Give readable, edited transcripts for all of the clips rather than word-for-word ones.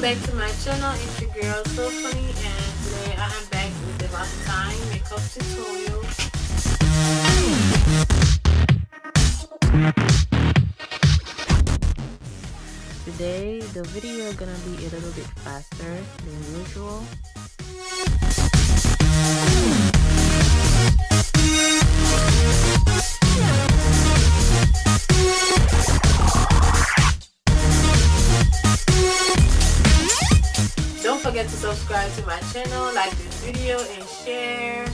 back to my channel. It's your girl So Funny, and today I am back with the Valentine makeup tutorial. Today the video gonna be a little bit faster than usual. Don't forget to subscribe to my channel, like this video, and share.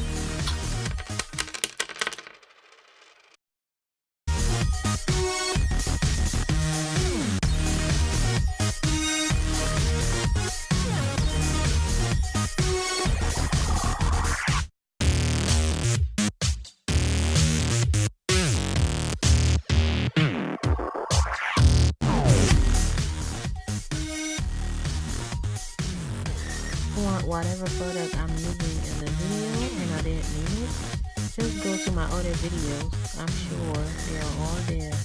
Want whatever product I'm using in the video and I didn't name it, just go to my other videos. I'm sure they are all there.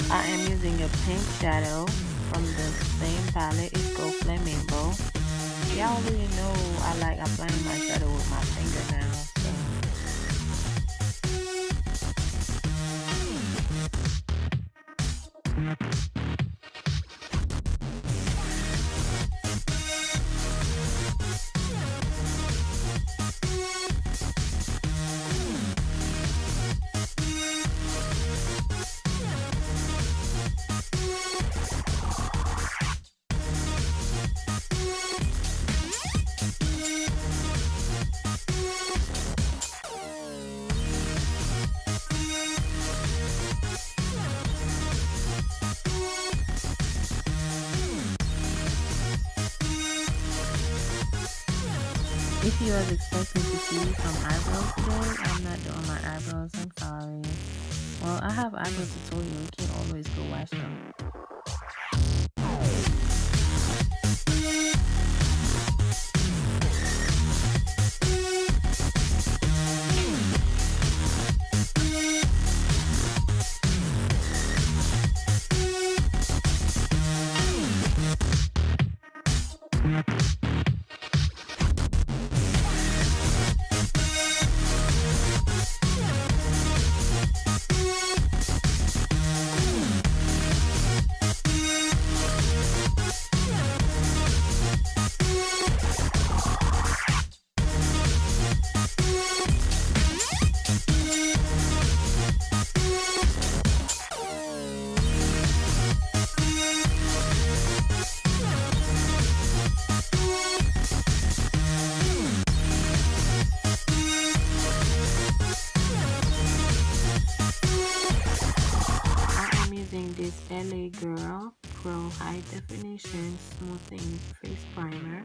I am using a pink shadow from the same palette. It's called Flamingo. Y'all already know I like applying my shadow with my finger now. If you was expecting to see some eyebrows today, I'm not doing my eyebrows. I'm sorry. Well, I have eyebrow tutorial. You can always go watch them. This LA Girl Pro High Definition Smoothing Face Primer.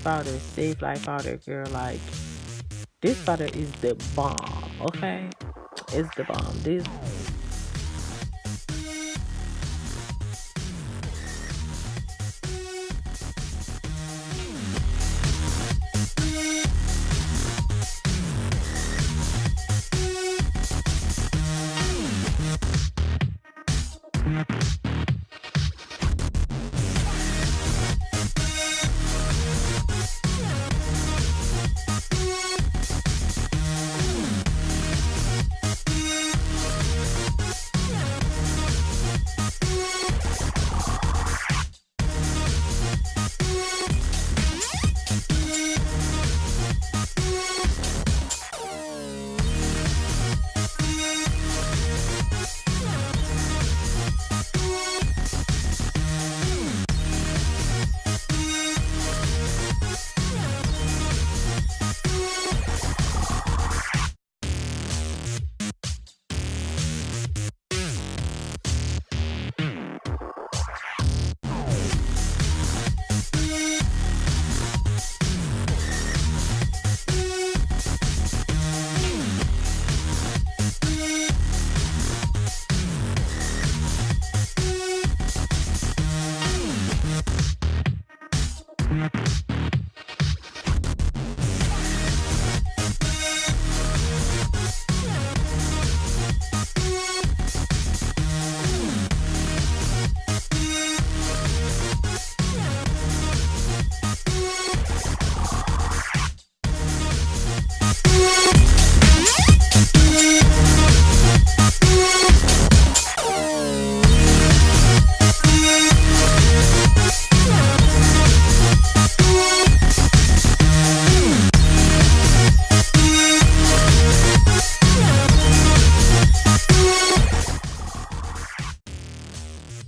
powder, Safe Life powder, girl. Like this powder is the bomb. Okay, it's the bomb. This.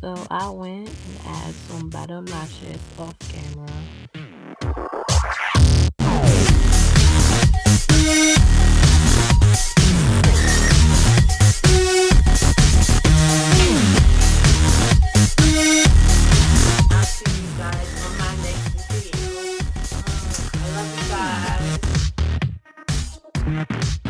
So I went and added some bottom lashes off camera. I'll see you guys on my next video. I love you guys.